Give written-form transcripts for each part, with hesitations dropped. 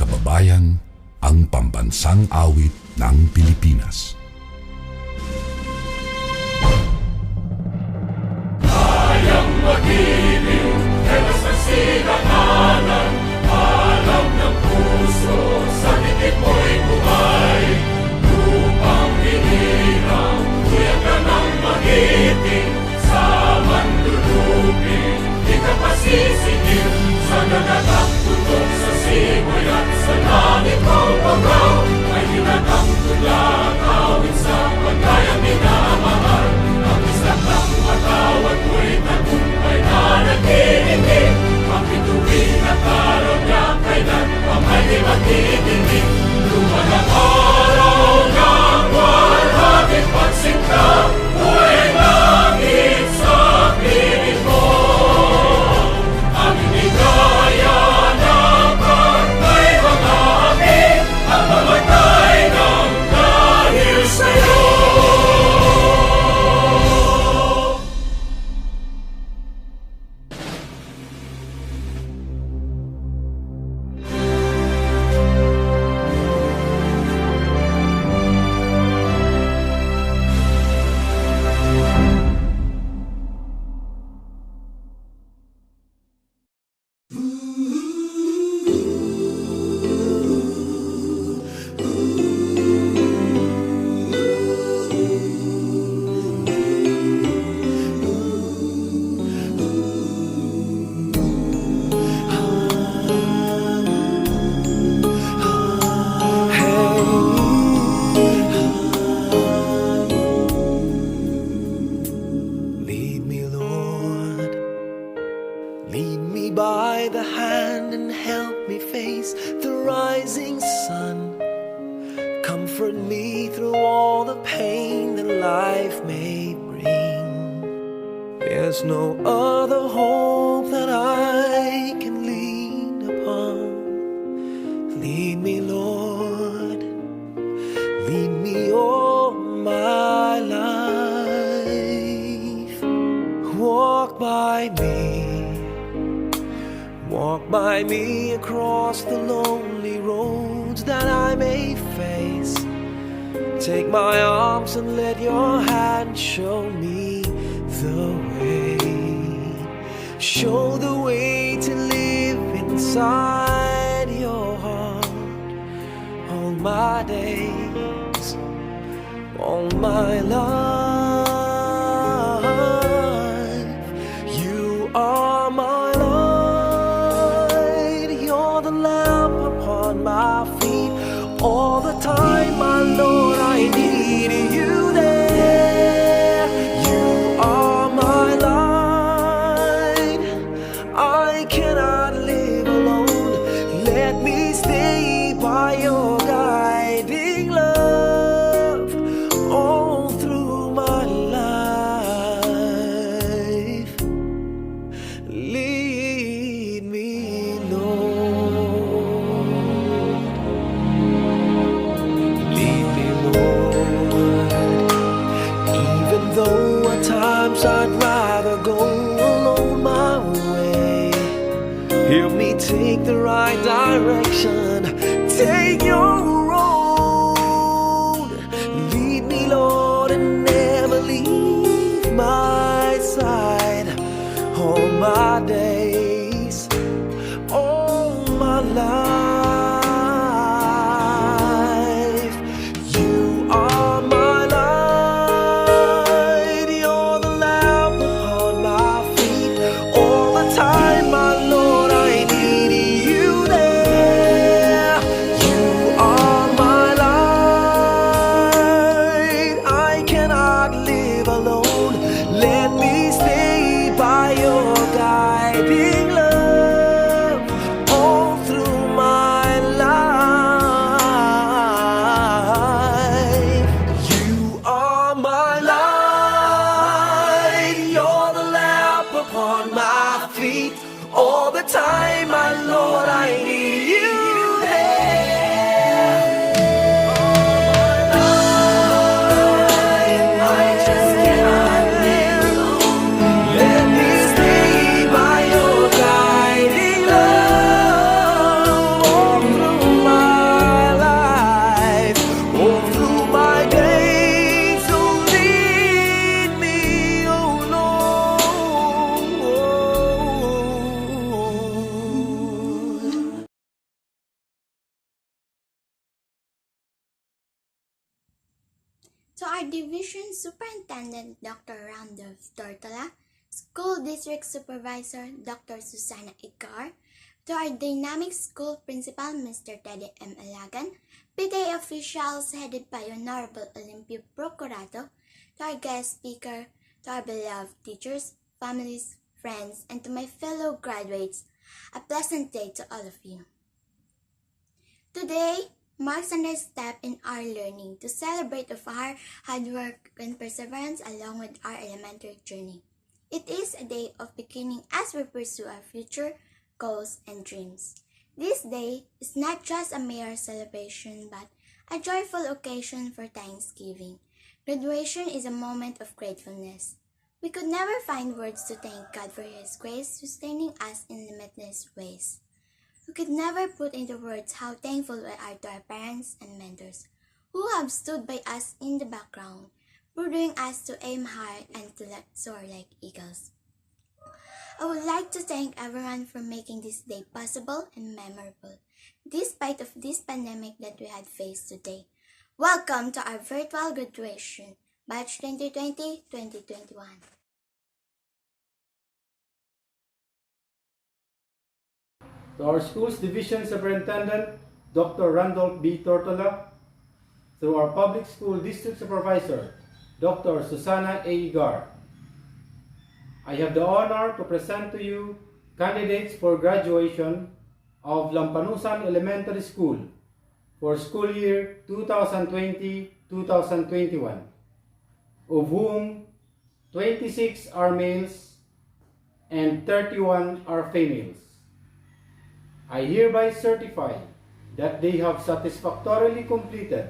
kababayan, ang pambansang awit ng Pilipinas. Kayang mag-ibig, telas ng sinakanan, alam ng puso, sa dikit mo'y buhay. Lupang hinirang, kuya ka ng magiting, sa manlulupin, di ka pasisigil, sa nagatang tutok sa simoy at sa langit mong pagaw, ay hinatang tulad, awit sa pagkayang minamahal. Ang isang ng matawad mo'y tagumpay na nagtitindig, ang bituin at araw niya kailan pa may di magtitindig. Luman ang araw ng walhaging pagsinta, buhay langit sa piling mo. Ang inigaya ng pagkay mga api, ang mamatay ng dahil sa'yo. Lead me, Lord, lead me by the hand and help me face the rising sun. Comfort me through all the pain that life may bring. There's no other hope that I can lean upon. Lead me, Lord, lead me all my life. Walk by me across the lonely roads that I may face. Take my arms and let your hand show me the way. Show the way to live inside your heart all my days, all my life. You are my light, you're the lamp upon my feet. All the time, my Lord, I need you there. You are my light, I cannot live alone. Let me stay by your guiding love all through my life. Lead me, Lord. Lead me, Lord. Even though at times I'd rather go alone my way, help me take the right direction. Take your road. Lead me, Lord, and never leave my side. All my days, all my life. You are my light, you're the lamp upon my feet. All the time, my Lord, I need you there. You To our Division Superintendent Dr. Randolph Tortola, School District Supervisor Dr. Susana Igar, to our Dynamic School Principal Mr. Teddy M. Alagan, PTA officials headed by Honorable Olimpio Procurato, to our guest speaker, to our beloved teachers, families, friends, and to my fellow graduates, a pleasant day to all of you. Today marks another step in our learning to celebrate of our hard work and perseverance along with our elementary journey. It is a day of beginning as we pursue our future goals and dreams. This day is not just a mere celebration but a joyful occasion for Thanksgiving. Graduation is a moment of gratefulness. We could never find words to thank God for His grace sustaining us in limitless ways. We could never put into words how thankful we are to our parents and mentors who have stood by us in the background, pursuing us to aim high and to soar like eagles. I would like to thank everyone for making this day possible and memorable, despite of this pandemic that we had faced today. Welcome to our virtual graduation, Batch 2020-2021. To our school's Division Superintendent, Dr. Randolph B. Tortola, to our Public School District Supervisor, Dr. Susana A. Igar. I have the honor to present to you candidates for graduation of Lampanusan Elementary School for school year 2020-2021, of whom 26 are males and 31 are females. I hereby certify that they have satisfactorily completed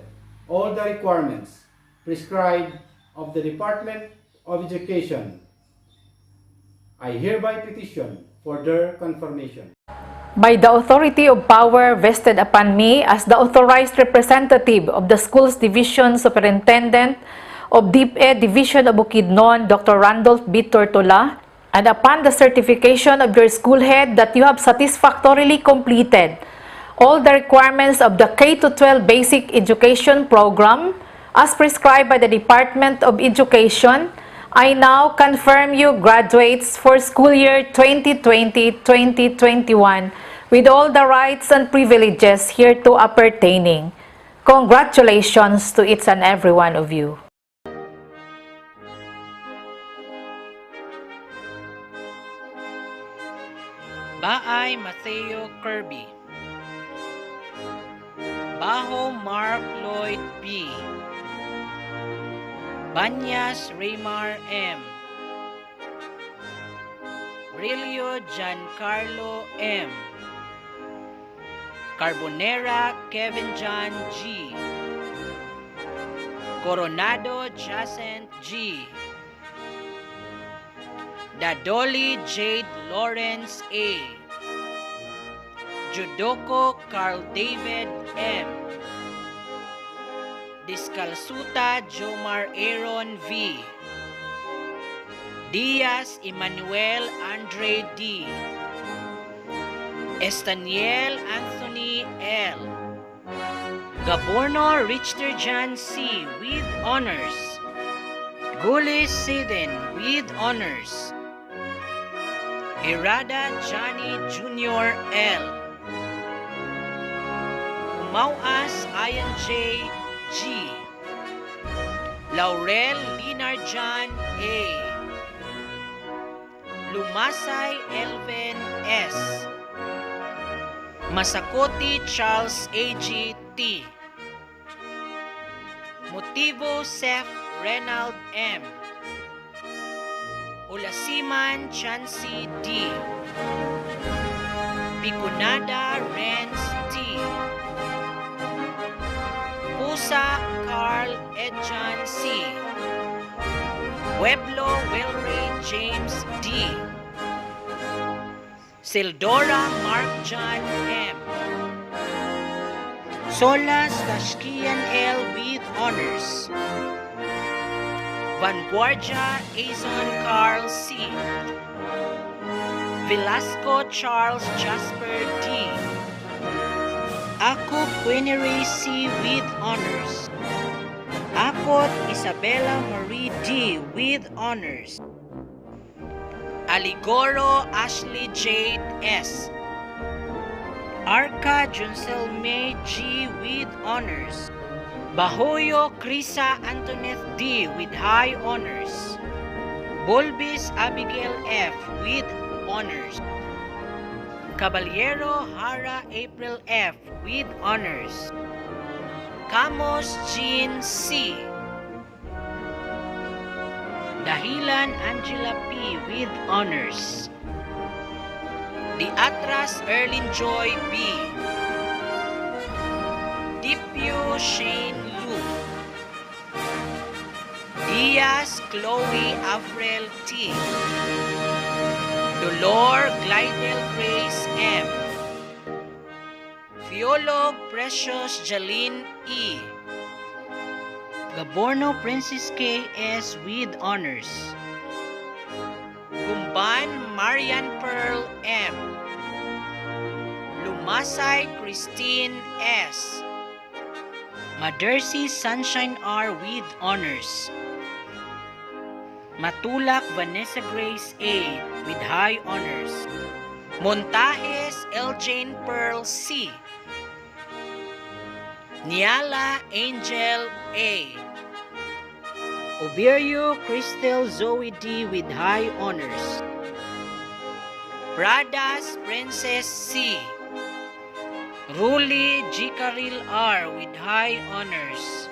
all the requirements prescribed of the Department of Education. I hereby petition for their confirmation. By the authority of power vested upon me as the authorized representative of the school's Division Superintendent of DepEd Division of Bukidnon, Dr. Randolph B. Tortola, and upon the certification of your school head that you have satisfactorily completed all the requirements of the K-12 Basic Education Program as prescribed by the Department of Education, I now confirm you graduates for school year 2020-2021 with all the rights and privileges hereto appertaining. Congratulations to each and every one of you. Baay Mateo Kirby, Baho Mark Lloyd B, Banyas Raymar M, Rilio Giancarlo M, Carbonera Kevin John G, Coronado Jacent G, Dadoli Jade Lawrence A, Judoko Carl David M, Discalsuta Jomar Aaron V, Diaz Emmanuel Andre D, Estaniel Anthony L, Gaborno Richter John C with honors, Gulis Sidin with honors, Irada Johnny Jr. L, Umauas Ian J. G, Laurel Linar John A, Lumasay Elvin S, Masakoti Charles A.G. T, Motivo Seth Renald M, Ulasiman Chansey D, Picunada Renz T, Pusa Carl Edjan C, Pueblo Wilray James D, Sildora Mark John M, Solas Kashkian L with honors, Vanguardia Azon Carl C, Velasco Charles Jasper D, Aku Quinnery C with honors, Akot Isabella Marie D. with honors. Aligoro Ashley Jade S. Arca Juncel May G. with honors. Bahoyo Krisa Antoinette D. with high honors. Bolbis Abigail F. with honors. Caballero Hara April F. with honors. Camos Jean C. Dahilan Angela P. with honors. Diatras Erlin Joy B. Dipyo Shane Lu. Diaz Chloe Avril T. Dolor Glidel Grace M. Fiolog Precious Jaline E. Gaborno Princess K. S. with honors. Gumban Marian Pearl M. Lumasay Christine S. Madersi Sunshine R. with honors. Matulak Vanessa Grace A. with high honors. Montajes Eljane Pearl C. Niala Angel A. Oberio Crystal Zoe D. with high honors. Pradas Princess C. Ruli Jikaril R. with high honors.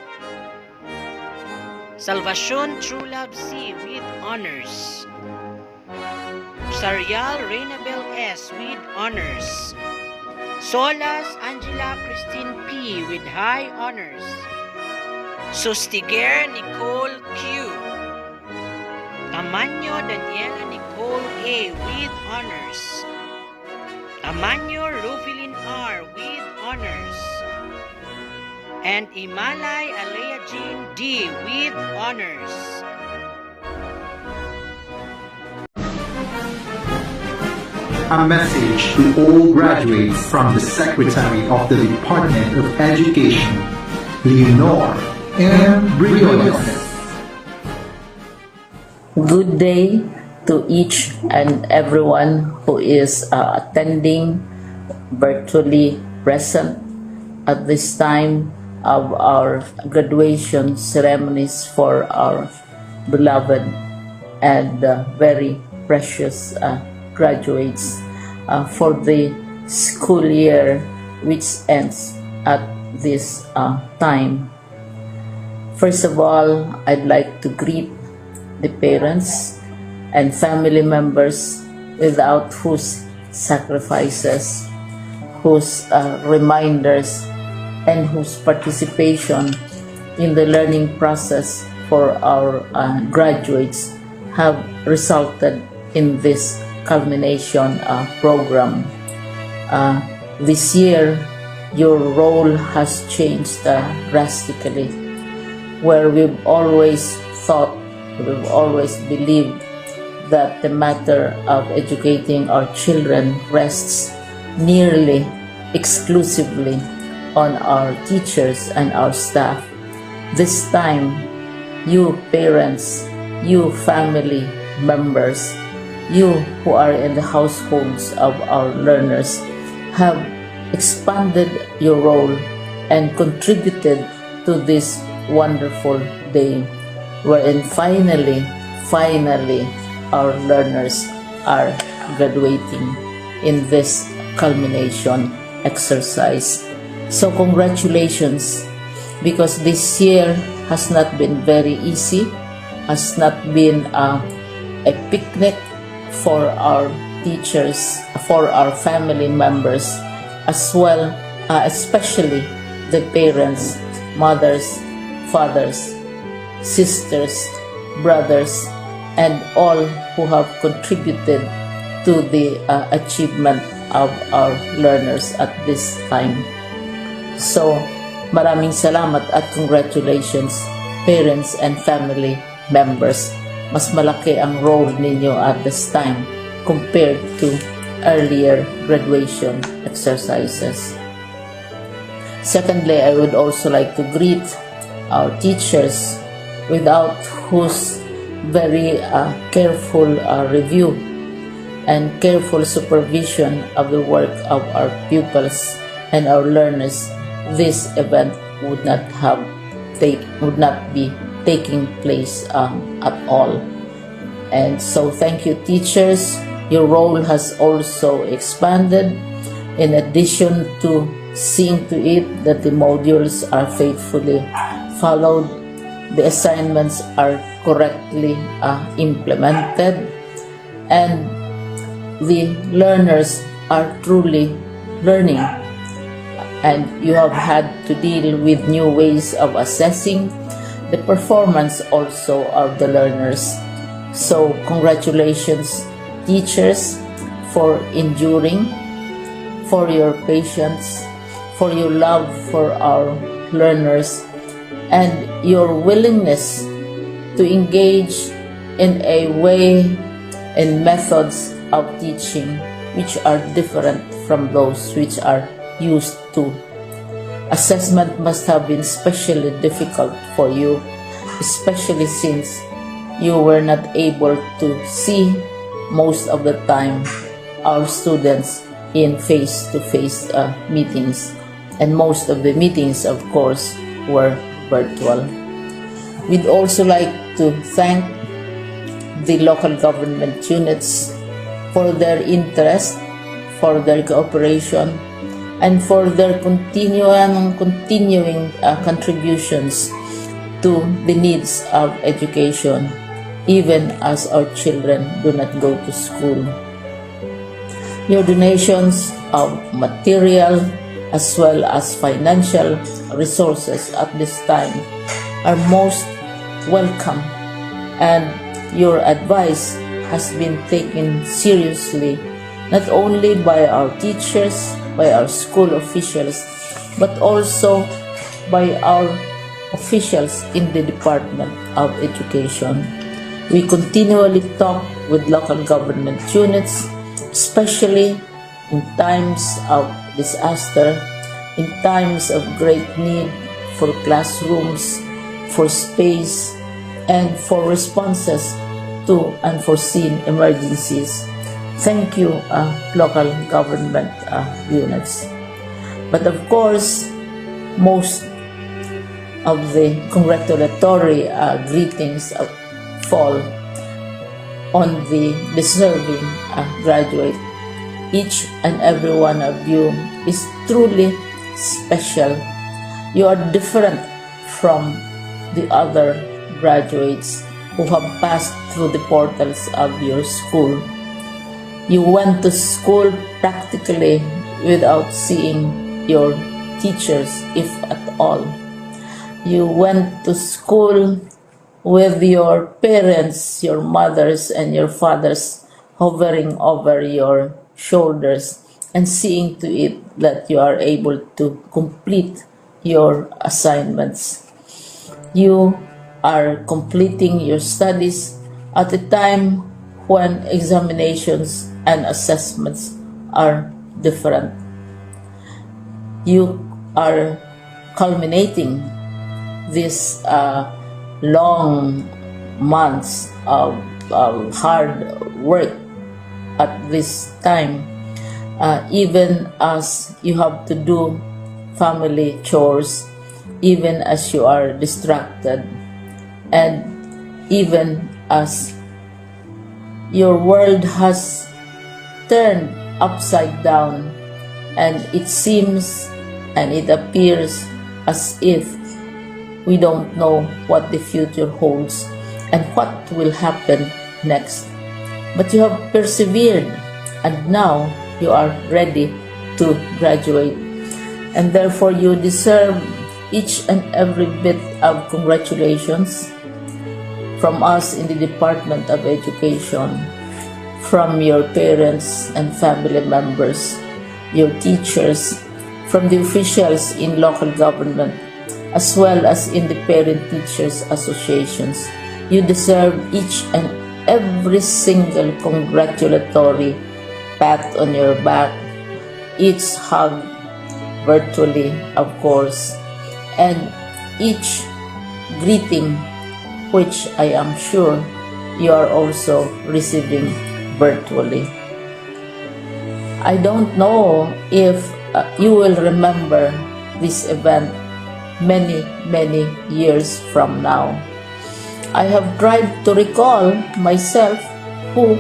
Salvacion Trulab C. with honors. Sarial Reynabel S. with honors. Solas Angela Christine P. with high honors. Sustiger Nicole Q. Tamanyo Daniela Nicole A. with honors. Tamanyo Ruvilin R. with honors. And Imalay Alea Jean D. with honors. A message to all graduates from the Secretary of the Department of Education, Leonor M. Briones. Good day to each and everyone who is attending virtually present at this time of our graduation ceremonies for our beloved and very precious graduates for the school year which ends at this time. First of all, I'd like to greet the parents and family members without whose sacrifices, whose reminders, and whose participation in the learning process for our graduates have resulted in this culmination program. This year, your role has changed drastically, where we've always thought, we've always believed that the matter of educating our children rests nearly exclusively on our teachers and our staff. This time, you parents, you family members, you who are in the households of our learners have expanded your role and contributed to this wonderful day wherein finally our learners are graduating in this culmination exercise. So congratulations, because this year has not been very easy, has not been a picnic for our teachers, for our family members, as well, especially the parents, mothers, fathers, sisters, brothers, and all who have contributed to the achievement of our learners at this time. So, maraming salamat at congratulations, parents and family members. Mas malaki ang role ninyo at this time compared to earlier graduation exercises. Secondly, I would also like to greet our teachers, without whose very careful review and careful supervision of the work of our pupils and our learners, this event would not be taking place at all. And so thank you, teachers. Your role has also expanded. In addition to seeing to it that the modules are faithfully followed, the assignments are correctly implemented, and the learners are truly learning. And you have had to deal with new ways of assessing the performance also of the learners. So congratulations, teachers, for enduring, for your patience, for your love for our learners, and your willingness to engage in a way and methods of teaching which are different from those which are used to. Assessment must have been especially difficult for you, especially since you were not able to see most of the time our students in face-to-face meetings, and most of the meetings, of course, were virtual. We'd also like to thank the local government units for their interest, for their cooperation, and for their continuing contributions to the needs of education, even as our children do not go to school. Your donations of material as well as financial resources at this time are most welcome, and your advice has been taken seriously not only by our teachers, by our school officials, but also by our officials in the Department of Education. We continually talk with local government units, especially in times of disaster, in times of great need for classrooms, for space, and for responses to unforeseen emergencies. Thank you, local government units. But of course, most of the congratulatory greetings fall on the deserving graduate. Each and every one of you is truly special. You are different from the other graduates who have passed through the portals of your school. You went to school practically without seeing your teachers, if at all. You went to school with your parents, your mothers and your fathers hovering over your shoulders and seeing to it that you are able to complete your assignments. You are completing your studies at a time when examinations and assessments are different. You are culminating these long months of hard work at this time, even as you have to do family chores, even as you are distracted, and even as your world has turned upside down, and it seems and it appears as if we don't know what the future holds and what will happen next. But you have persevered, and now you are ready to graduate, and therefore you deserve each and every bit of congratulations from us in the Department of Education, from your parents and family members, your teachers, from the officials in local government, as well as in the parent-teachers associations. You deserve each and every single congratulatory pat on your back, each hug, virtually of course, and each greeting, which I am sure you are also receiving virtually. I don't know if you will remember this event many years from now. I have tried to recall myself who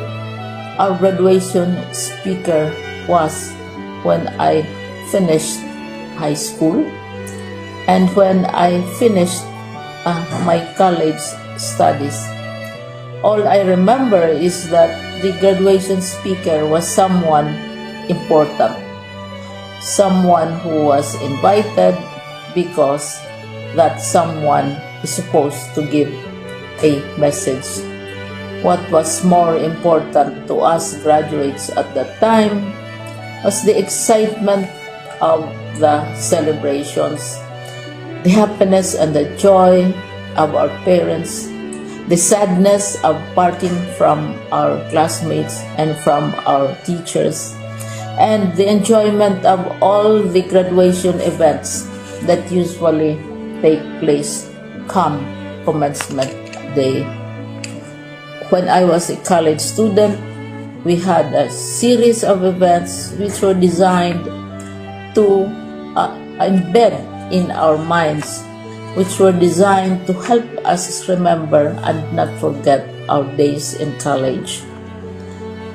our graduation speaker was when I finished high school and when I finished my college studies. All I remember is that the graduation speaker was someone important, someone who was invited because that someone is supposed to give a message. What was more important to us graduates at that time was the excitement of the celebrations, the happiness and the joy of our parents, the sadness of parting from our classmates and from our teachers, and the enjoyment of all the graduation events that usually take place come commencement day. When I was a college student, we had a series of events which were designed to embed in our minds, which were designed to help us remember and not forget our days in college.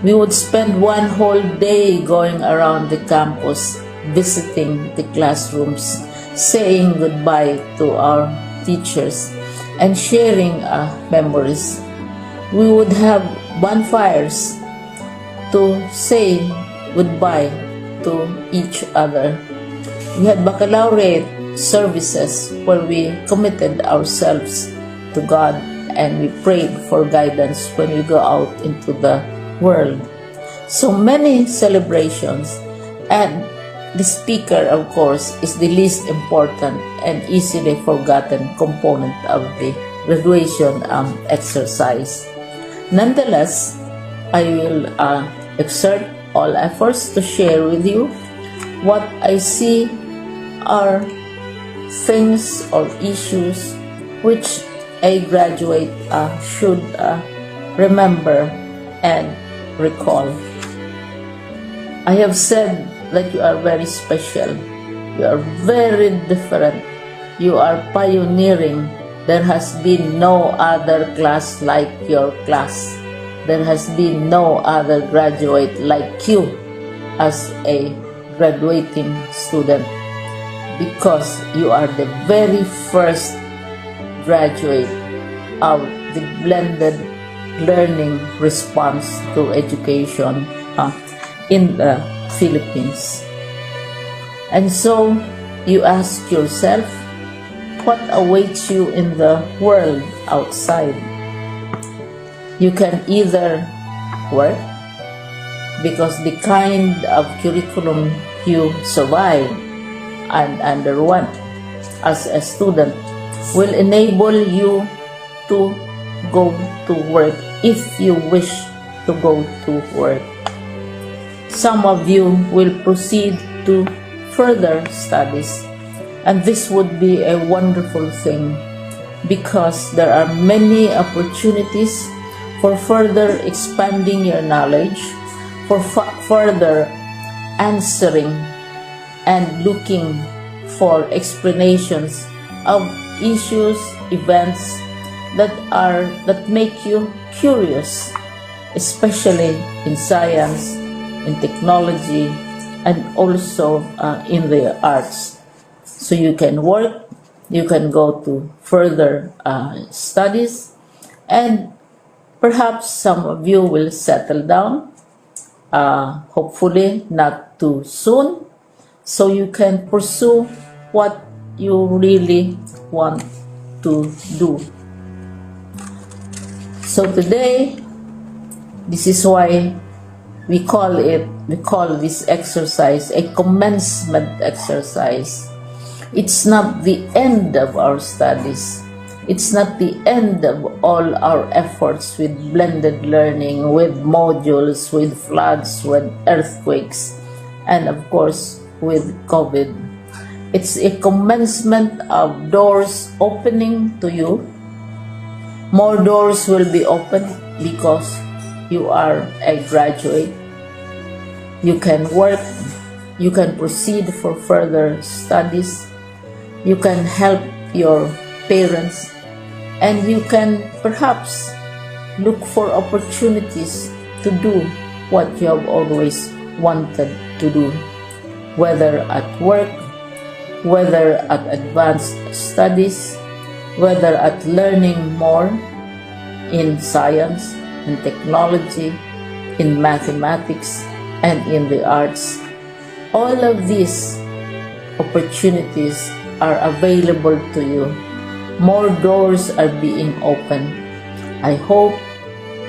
We would spend one whole day going around the campus, visiting the classrooms, saying goodbye to our teachers, and sharing memories. We would have bonfires to say goodbye to each other. We had baccalaureate services where we committed ourselves to God and we prayed for guidance when we go out into the world. So many celebrations, and the speaker, of course, is the least important and easily forgotten component of the graduation exercise. Nonetheless, I will exert all efforts to share with you what I see are things or issues which a graduate should remember and recall. I have said that you are very special. You are very different. You are pioneering. There has been no other class like your class. There has been no other graduate like you as a graduating student, because you are the very first graduate of the blended learning response to education in the Philippines. And so you ask yourself, what awaits you in the world outside? You can either work, because the kind of curriculum you survive and underwent as a student will enable you to go to work if you wish to go to work. Some of you will proceed to further studies, and this would be a wonderful thing because there are many opportunities for further expanding your knowledge, for further answering and looking for explanations of issues, events that make you curious, especially in science, in technology, and also in the arts. So you can work, you can go to further studies, and perhaps some of you will settle down, hopefully not too soon, so you can pursue what you really want to do. So today, this is why we call this exercise a commencement exercise. It's not the end of our studies. It's not the end of all our efforts with blended learning, with modules, with floods, with earthquakes, and of course with COVID. It's a commencement of doors opening to you. More doors will be opened because you are a graduate. You can work, you can proceed for further studies, you can help your parents, and you can perhaps look for opportunities to do what you have always wanted to do, whether at work, whether at advanced studies, whether at learning more in science and technology, in mathematics, and in the arts. All of these opportunities are available to you. More doors are being opened. I hope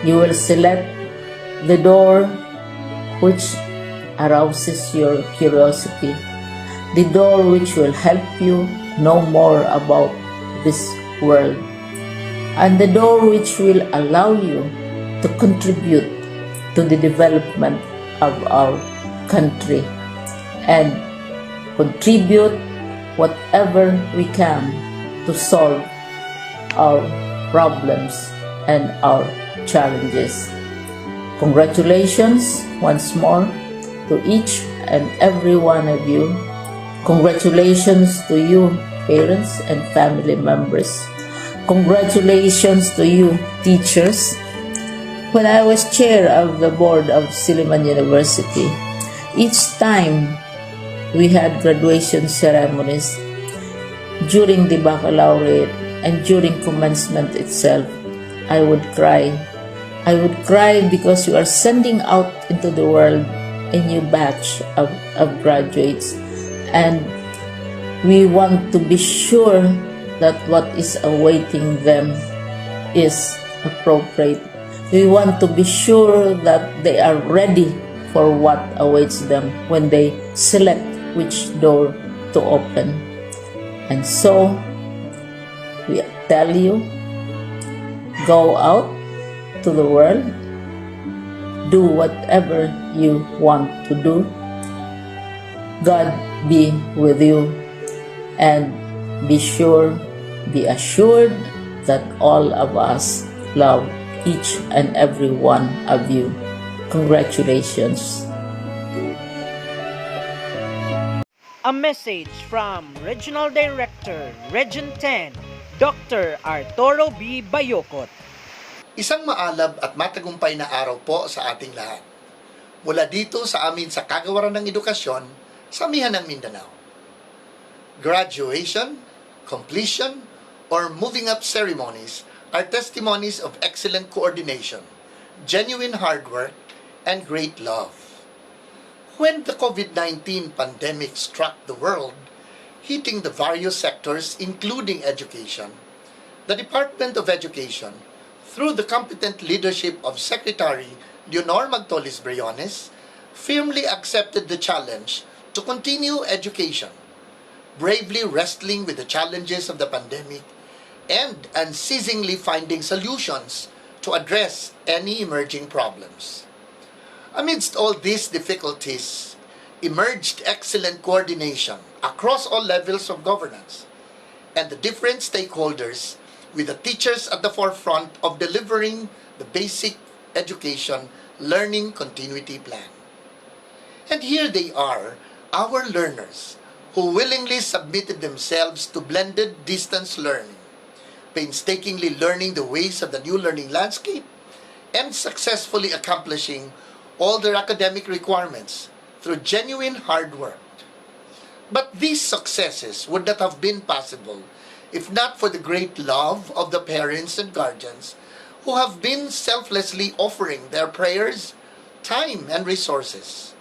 you will select the door which arouses your curiosity, the door which will help you know more about this world, and the door which will allow you to contribute to the development of our country and contribute whatever we can to solve our problems and our challenges. Congratulations once more to each and every one of you. Congratulations to you, parents and family members. Congratulations to you, teachers. When I was chair of the board of Silliman University, each time we had graduation ceremonies, during the baccalaureate and during commencement itself, I would cry. I would cry because you are sending out into the world a new batch of graduates, and we want to be sure that what is awaiting them is appropriate. We want to be sure that they are ready for what awaits them when they select which door to open. And so, we tell you, go out to the world, do whatever you want to do. God be with you, and be assured that all of us love each and every one of you. Congratulations. A message from Regional Director, Region 10, Dr. Arturo B. Bayokot. Isang maalab at matagumpay na araw po sa ating lahat. Mula dito sa amin sa Kagawaran ng Edukasyon sa Amihan ng Mindanao. Graduation, completion, or moving up ceremonies are testimonies of excellent coordination, genuine hard work, and great love. When the COVID-19 pandemic struck the world, hitting the various sectors including education, the Department of Education, through the competent leadership of Secretary Leonor Magtolis-Briones, firmly accepted the challenge to continue education, bravely wrestling with the challenges of the pandemic and unceasingly finding solutions to address any emerging problems. Amidst all these difficulties, emerged excellent coordination across all levels of governance and the different stakeholders, with the teachers at the forefront of delivering the basic education learning continuity plan. And here they are, our learners, who willingly submitted themselves to blended distance learning, painstakingly learning the ways of the new learning landscape, and successfully accomplishing all their academic requirements through genuine hard work. But these successes would not have been possible if not for the great love of the parents and guardians who have been selflessly offering their prayers, time, and resources.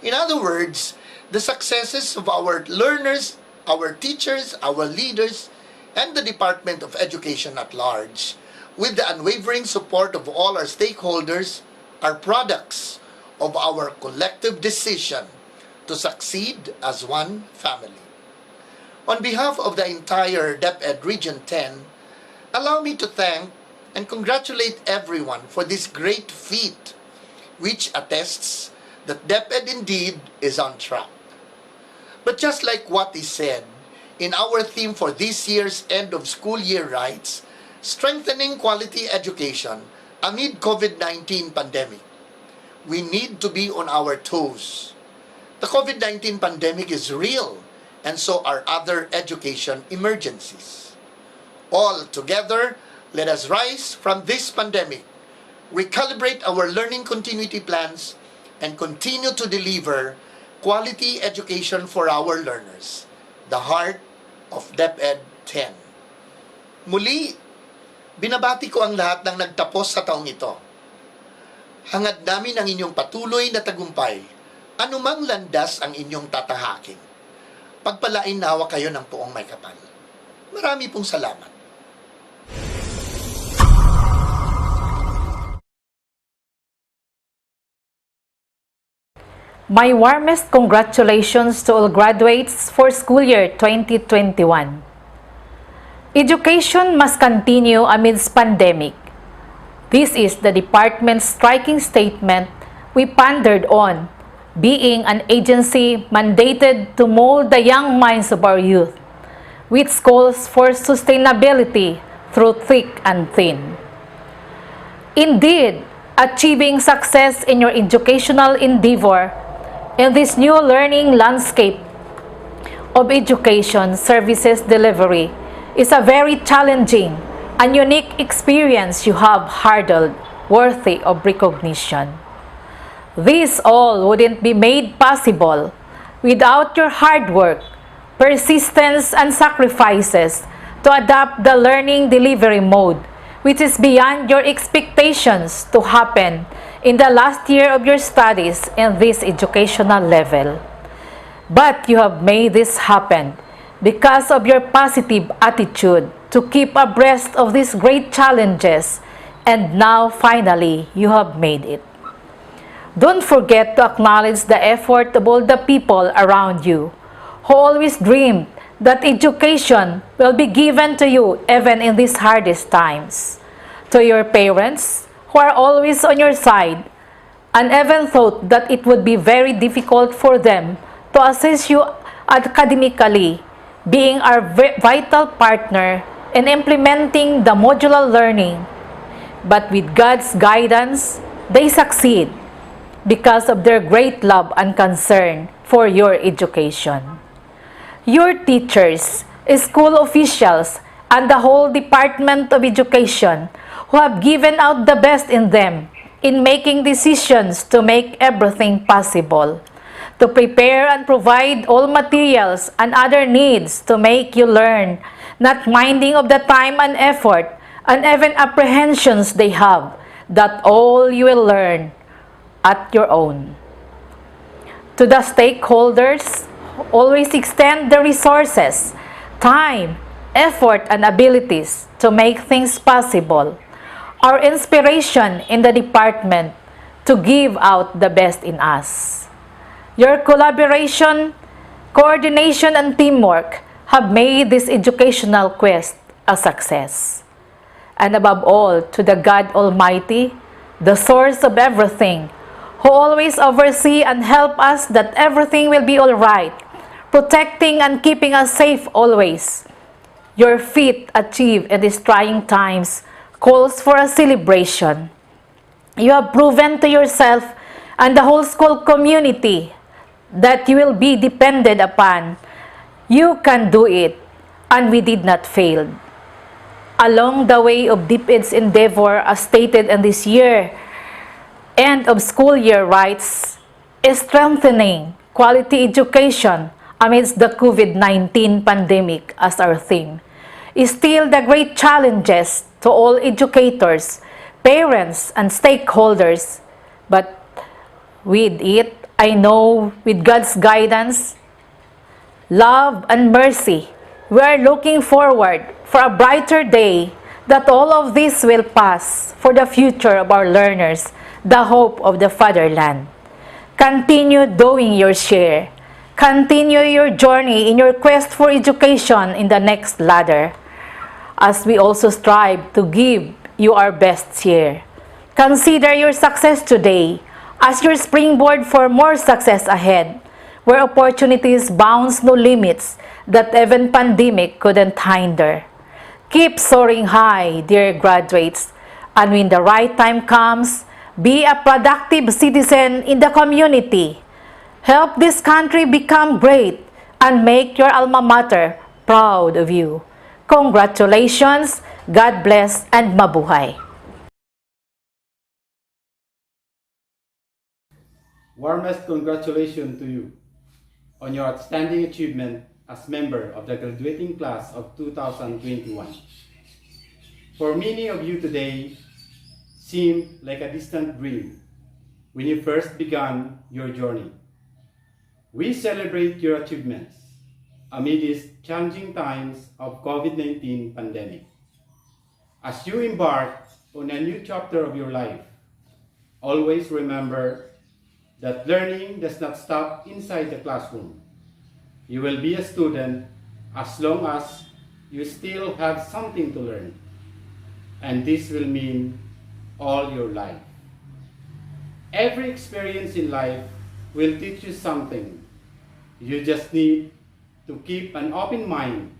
In other words, the successes of our learners, our teachers, our leaders, and the Department of Education at large, with the unwavering support of all our stakeholders, are products of our collective decision to succeed as one family. On behalf of the entire DepEd Region 10, allow me to thank and congratulate everyone for this great feat, which attests that DepEd indeed is on track. But just like what is said in our theme for this year's end of school year rites, strengthening quality education amid COVID-19 pandemic, we need to be on our toes. The COVID-19 pandemic is real, and so are other education emergencies. All together, let us rise from this pandemic, recalibrate our learning continuity plans, and continue to deliver quality education for our learners, the heart of DepEd 10. Muli, binabati ko ang lahat ng nagtapos sa taong ito. Hangad namin ang inyong patuloy na tagumpay, anumang landas ang inyong tatahakin. Pagpalain nawa kayo ng poong may kapal. Marami pong salamat. My warmest congratulations to all graduates for school year 2021. Education must continue amidst pandemic. This is the department's striking statement we pondered on, being an agency mandated to mold the young minds of our youth, which calls for sustainability through thick and thin. Indeed, achieving success in your educational endeavor in this new learning landscape of education services delivery is a very challenging and unique experience you have hurdled worthy of recognition. This all wouldn't be made possible without your hard work, persistence, and sacrifices to adapt the learning delivery mode, which is beyond your expectations to happen in the last year of your studies in this educational level. But you have made this happen because of your positive attitude to keep abreast of these great challenges, and now finally you have made it. Don't forget to acknowledge the effort of all the people around you who always dreamed that education will be given to you even in these hardest times. To your parents, who are always on your side, and even thought that it would be very difficult for them to assist you academically, being our vital partner in implementing the modular learning. But with God's guidance, they succeed because of their great love and concern for your education. Your teachers, school officials, and the whole Department of Education who have given out the best in them in making decisions to make everything possible, to prepare and provide all materials and other needs to make you learn, not minding of the time and effort and even apprehensions they have, that all you will learn at your own. To the stakeholders, always extend the resources, time, effort, and abilities to make things possible. Our inspiration in the department to give out the best in us. Your collaboration, coordination, and teamwork have made this educational quest a success. And above all, to the God Almighty, the source of everything, who always oversee and help us that everything will be all right, protecting and keeping us safe always. Your feat achieved in these trying times calls for a celebration. You have proven to yourself and the whole school community that you will be depended upon. You can do it, and we did not fail. Along the way of DepEd's endeavor, as stated in this year, end of school year rights, is strengthening quality education amidst the COVID-19 pandemic as our theme, is still the great challenges to all educators, parents, and stakeholders. But with it, I know with God's guidance, love, and mercy, we are looking forward for a brighter day that all of this will pass for the future of our learners, the hope of the fatherland. Continue doing your share. Continue your journey in your quest for education in the next ladder, as we also strive to give you our best share. Consider your success today as your springboard for more success ahead. where opportunities bounds no limits that even pandemic couldn't hinder. Keep soaring high, dear graduates, and when the right time comes, be a productive citizen in the community. Help this country become great and make your alma mater proud of you. Congratulations, God bless, and mabuhay. Warmest congratulations to you on your outstanding achievement as member of the graduating class of 2021. For many of you today seemed like a distant dream when you first began your journey. We celebrate your achievements amid these challenging times of COVID-19 pandemic. As you embark on a new chapter of your life, always remember that learning does not stop inside the classroom. You will be a student as long as you still have something to learn, and this will mean all your life. Every experience in life will teach you something. You just need to keep an open mind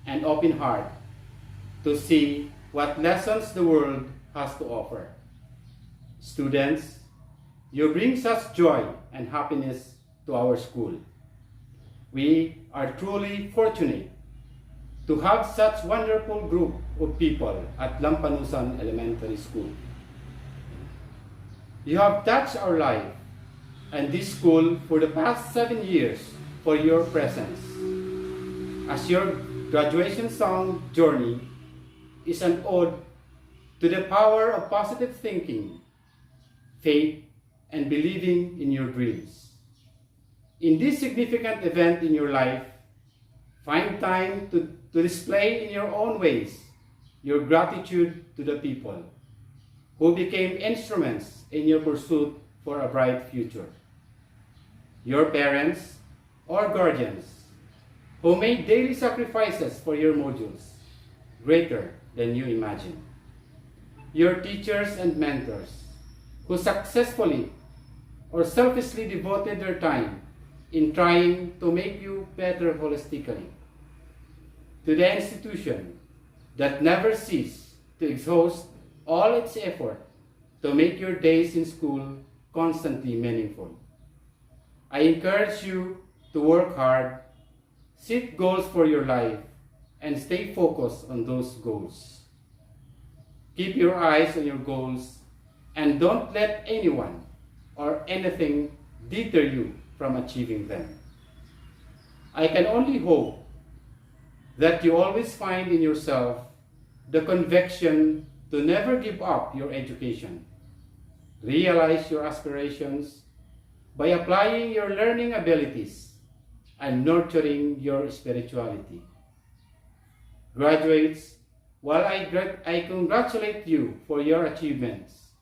and open heart to see what lessons the world has to offer. Students, you bring such joy and happiness to our school. We are truly fortunate to have such wonderful group of people at Lampanusan Elementary School. You have touched our life and this school for the past 7 years for your presence. As your graduation song journey is an ode to the power of positive thinking, faith, and believing in your dreams. In this significant event in your life, find time to display in your own ways your gratitude to the people who became instruments in your pursuit for a bright future. Your parents or guardians who made daily sacrifices for your modules, greater than you imagine. Your teachers and mentors who successfully or selfishly devoted their time in trying to make you better holistically. To the institution that never ceased to exhaust all its effort to make your days in school constantly meaningful. I encourage you to work hard, set goals for your life, and stay focused on those goals. Keep your eyes on your goals and don't let anyone or anything deter you from achieving them. I can only hope that you always find in yourself the conviction to never give up your education. Realize your aspirations by applying your learning abilities and nurturing your spirituality. Graduates, while I congratulate you for your achievements,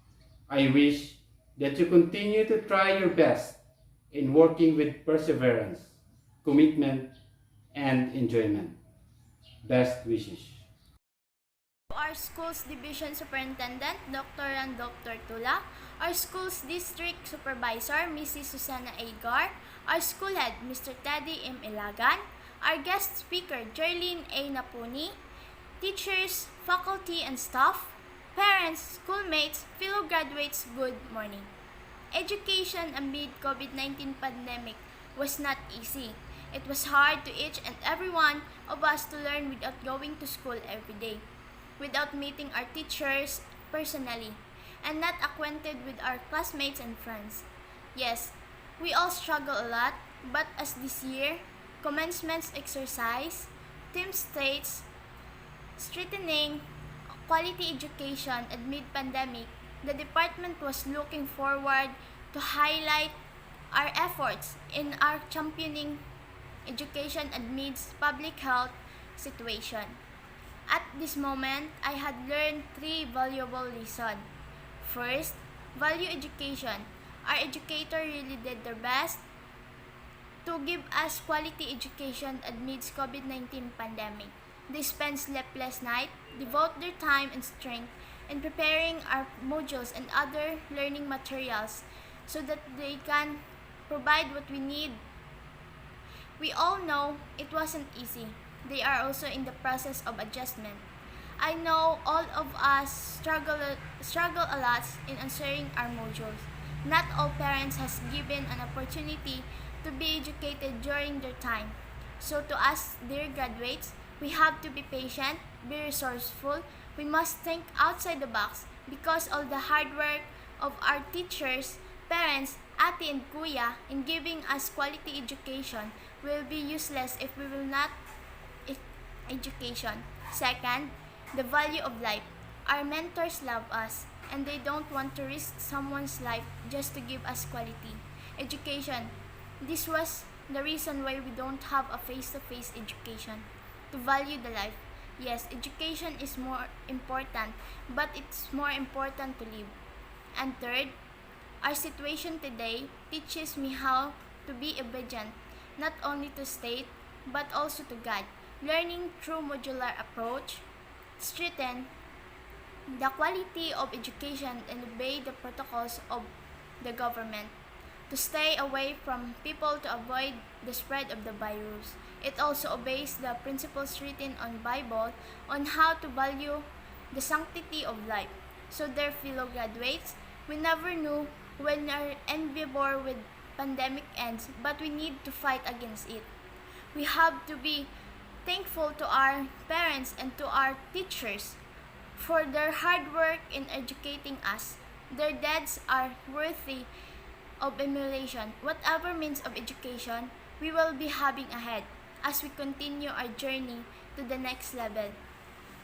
I wish that you continue to try your best in working with perseverance, commitment, and enjoyment. Best wishes. Our school's division superintendent, Dr. Randolph Tortula, our school's district supervisor, Mrs. Susana Agar, our school head, Mr. Teddy M. Ilagan, our guest speaker, Jerlyn A. Napuni, teachers, faculty and staff, parents, schoolmates, fellow graduates, good morning. Education amid COVID-19 pandemic was not easy. It was hard to each and every one of us to learn without going to school every day, without meeting our teachers personally, and not acquainted with our classmates and friends. Yes, we all struggle a lot, but as this year, commencement exercise, team states, strengthening quality education amid pandemic, the department was looking forward to highlight our efforts in our championing education amidst public health situation. At this moment, I had learned 3 valuable lessons. First, value education. Our educator really did their best to give us quality education amidst COVID-19 pandemic. They spend sleepless nights, devote their time and strength in preparing our modules and other learning materials so that they can provide what we need We all know it wasn't easy. They are also in the process of adjustment. I know all of us struggle a lot in answering our modules. Not all parents has given an opportunity to be educated during their time. So to us, dear graduates, we have to be patient, be resourceful. We must think outside the box because all the hard work of our teachers, parents, ate and kuya in giving us quality education will be useless if we will not education. Second, the value of life. Our mentors love us and they don't want to risk someone's life just to give us quality education. This was the reason why we don't have a face-to-face education. To value the life. Yes, education is more important, but it's more important to live. And third, our situation today teaches me how to be obedient, not only to state, but also to God. Learning through modular approach, strengthen the quality of education and obey the protocols of the government. To stay away from people to avoid the spread of the virus. It also obeys the principles written on Bible on how to value the sanctity of life. So dear fellow graduates, we never knew when our endeavor with pandemic ends, but we need to fight against it. We have to be thankful to our parents and to our teachers for their hard work in educating us. Their deeds are worthy of emulation. Whatever means of education we will be having ahead as we continue our journey to the next level.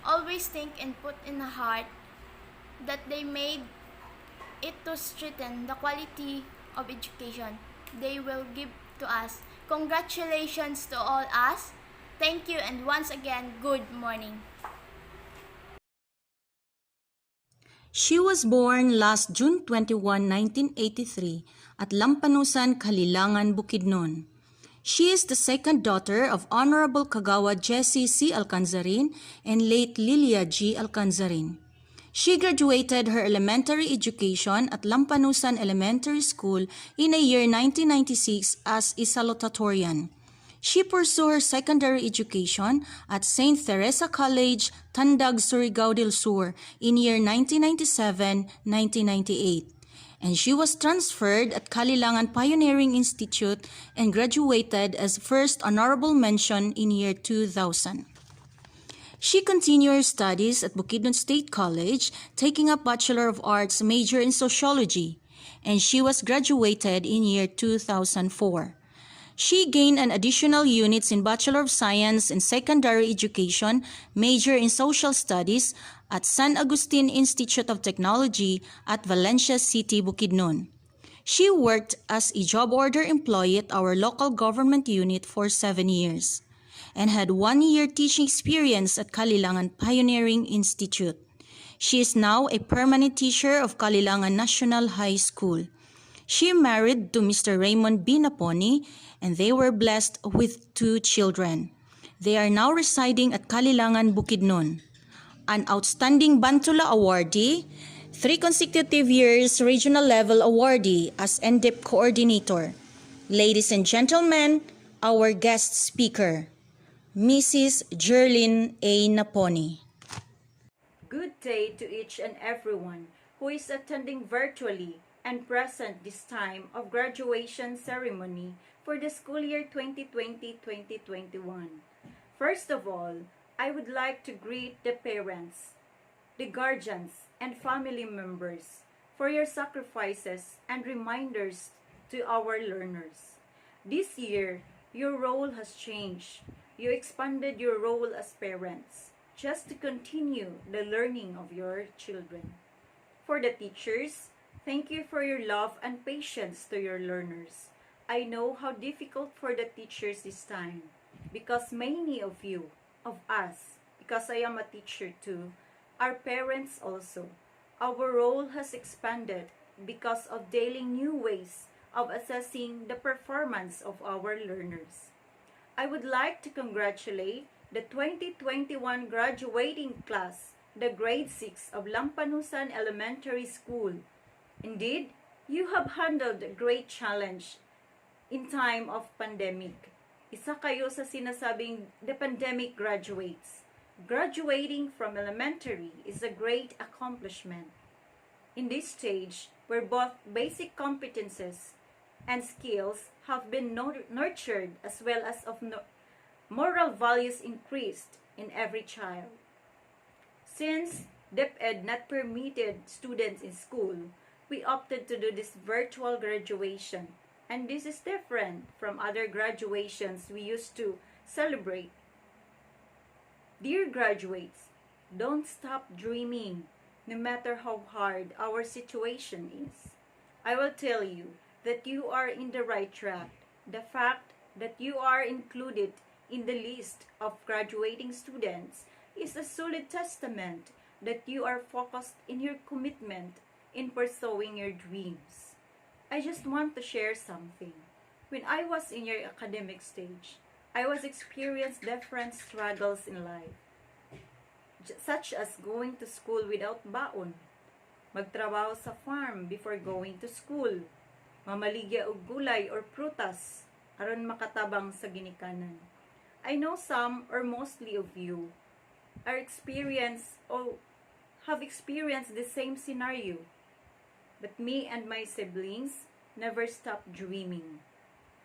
Always think and put in the heart that they made it to strengthen the quality of education they will give to us. Congratulations to all us. Thank you and once again, good morning. She was born last June 21, 1983 at Lampanusan, Kalilangan, Bukidnon. She is the second daughter of Honorable Kagawa Jessie C. Alcanzarin and late Lilia G. Alcanzarin. She graduated her elementary education at Lampanusan Elementary School in the year 1996 as a salutatorian. She pursued her secondary education at St. Teresa College, Tandag, Surigao del Sur in year 1997-1998. And she was transferred at Kalilangan Pioneering Institute and graduated as first honorable mention in year 2000. She continued her studies at Bukidnon State College, taking up Bachelor of Arts major in Sociology, and she was graduated in year 2004. She gained an additional units in Bachelor of Science in Secondary Education, major in Social Studies at San Agustin Institute of Technology at Valencia City, Bukidnon. She worked as a job order employee at our local government unit for 7 years and had 1 year teaching experience at Kalilangan Pioneering Institute. She is now a permanent teacher of Kalilangan National High School. She married to Mr. Raymond B. Naponi and they were blessed with 2 children. They are now residing at Kalilangan, Bukidnon. An outstanding Bantula awardee, 3 consecutive years regional level awardee as NDEP coordinator. Ladies and gentlemen, our guest speaker, Mrs. Jerlyn A. Naponi. Good day to each and everyone who is attending virtually and present this time of graduation ceremony for the school year 2020-2021. First of all, I would like to greet the parents, the guardians, and family members for your sacrifices and reminders to our learners. This year, your role has changed. You expanded your role as parents just to continue the learning of your children. For the teachers, thank you for your love and patience to your learners. I know how difficult for the teachers this time because many of you, of us, because I am a teacher too, are parents also. Our role has expanded because of daily new ways of assessing the performance of our learners. I would like to congratulate the 2021 graduating class, the grade 6 of Lampanusan Elementary School. Indeed, you have handled a great challenge in time of pandemic. Isa kayo sa sinasabing the pandemic graduates. Graduating from elementary is a great accomplishment. In this stage, where both basic competences and skills have been nurtured as well as moral values increased in every child. Since DepEd not permitted students in school, we opted to do this virtual graduation, and this is different from other graduations we used to celebrate. Dear graduates, don't stop dreaming, no matter how hard our situation is. I will tell you that you are in the right track. The fact that you are included in the list of graduating students is a solid testament that you are focused in your commitment in pursuing your dreams. I just want to share something. When I was in your academic stage, I was experiencing different struggles in life, such as going to school without baon, magtrabaho sa farm before going to school, mamaligya og gulay or prutas aron makatabang sa ginikanan. I know some or mostly of you are have experienced the same scenario. But me and my siblings never stopped dreaming.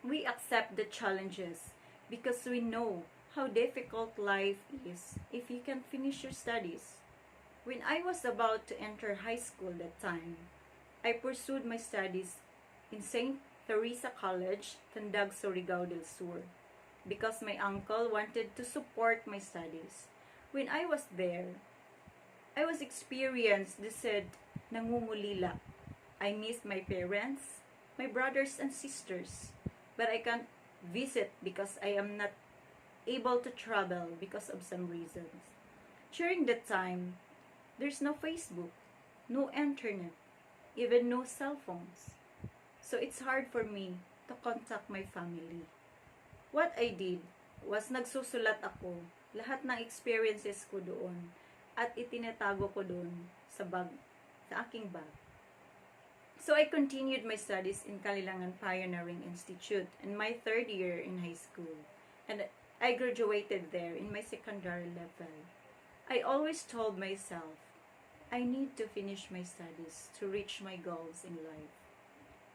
We accept the challenges because we know how difficult life is if you can't finish your studies. When I was about to enter high school that time, I pursued my studies in St. Teresa College, Tandag, Surigao del Sur, because my uncle wanted to support my studies. When I was there, I was experienced the said nangungulila. I missed my parents, my brothers and sisters, but I can't visit because I am not able to travel because of some reasons. During that time, there's no Facebook, no internet, even no cell phones. So it's hard for me to contact my family. What I did was nagsusulat ako lahat ng experiences ko doon at itinatago ko doon sa aking bag. So I continued my studies in Kalilangan Pioneering Institute in my 3rd year in high school, and I graduated there in my secondary level. I always told myself, I need to finish my studies to reach my goals in life.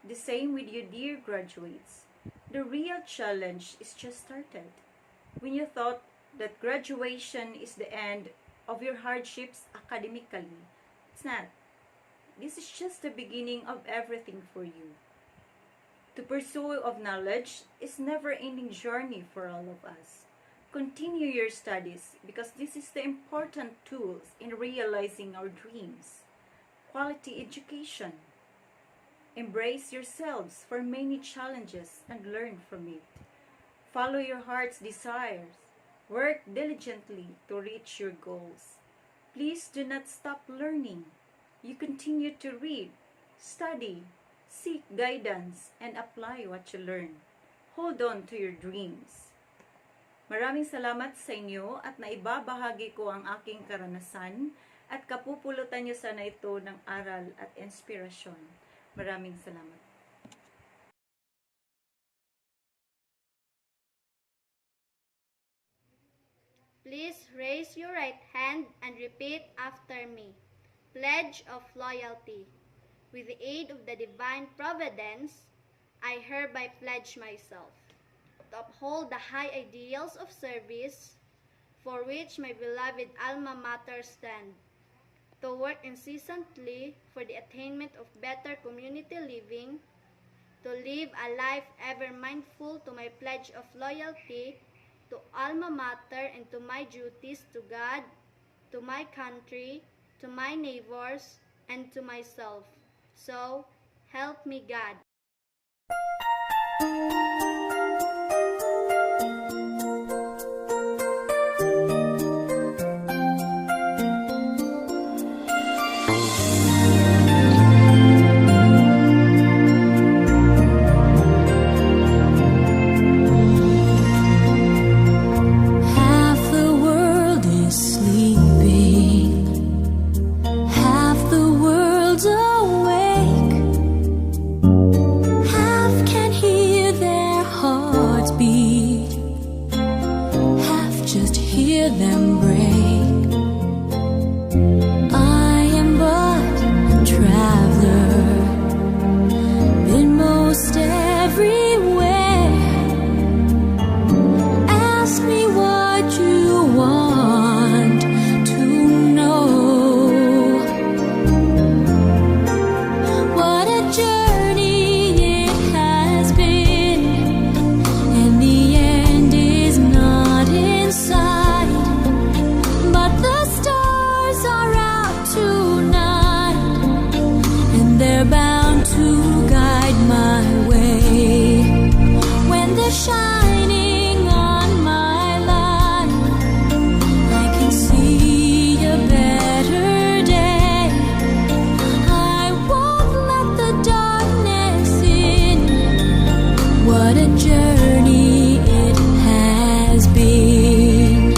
The same with you, dear graduates. The real challenge is just started. When you thought that graduation is the end of your hardships academically, it's not. This is just the beginning of everything for you. The pursuit of knowledge is a never-ending journey for all of us. Continue your studies because this is the important tools in realizing our dreams. Quality education. Embrace yourselves for many challenges and learn from it. Follow your heart's desires. Work diligently to reach your goals. Please do not stop learning. You continue to read, study, seek guidance, and apply what you learn. Hold on to your dreams. Maraming salamat sa inyo at naibabahagi ko ang aking karanasan at kapupulutan niyo sana ito ng aral at inspirasyon. Maraming salamat. Please raise your right hand and repeat after me. Pledge of loyalty. With the aid of the divine providence, I hereby pledge myself to uphold the high ideals of service for which my beloved alma mater stand, to work incessantly for the attainment of better community living, to live a life ever mindful to my pledge of loyalty to alma mater and to my duties to God, to my country, to my neighbors, and to myself. So, help me God. Half can hear them spring break. I am but a traveler, been most everywhere. Ask me what you want to know. What a journey it has been, and the end is not in sight. But the stars are out tonight, and they're bound to guide my way. When they're shining on my life, I can see a better day. I won't let the darkness in. What a journey it has been.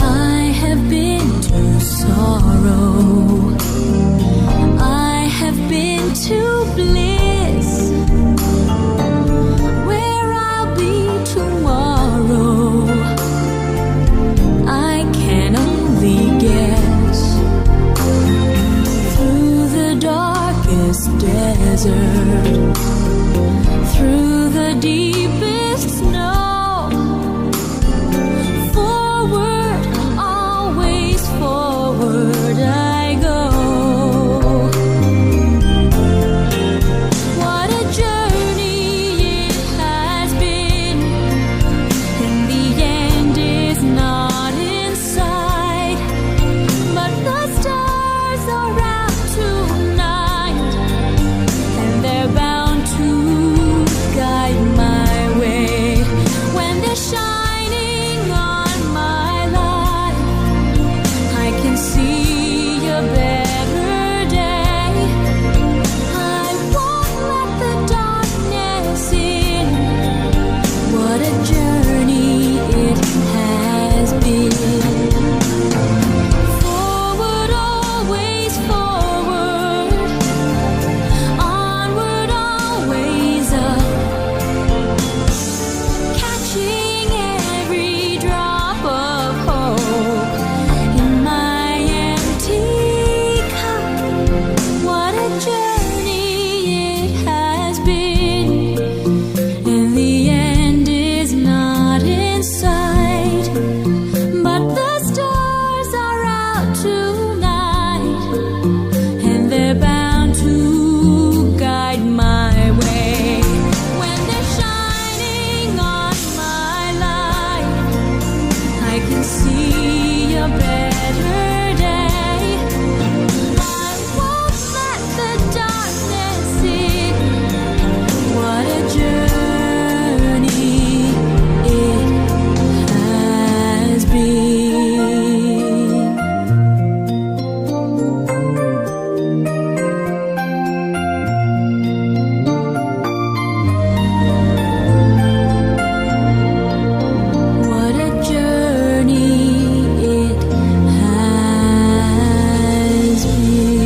I have been to sorrow, I have been to bliss. Where I'll be tomorrow, I can only guess. Through the darkest desert, through the deepest snow, forward, always forward I go. What a journey it has been, and the end is not in sight. But the stars are out tonight, and they're bound to guide my way. When they're shining on my life, I can see a better day. I won't let the darkness in. What a journey it has been. Forward, always forward. Onward, always up. Catching every drop of hope in my empty cup. What a journey it has been, and the end is not in sight. But the stars are out tonight, and they're bound to guide my way. When they're shining on my life, I can see a better day. I won't let the darkness in. What a journey it has been. What a journey it has been.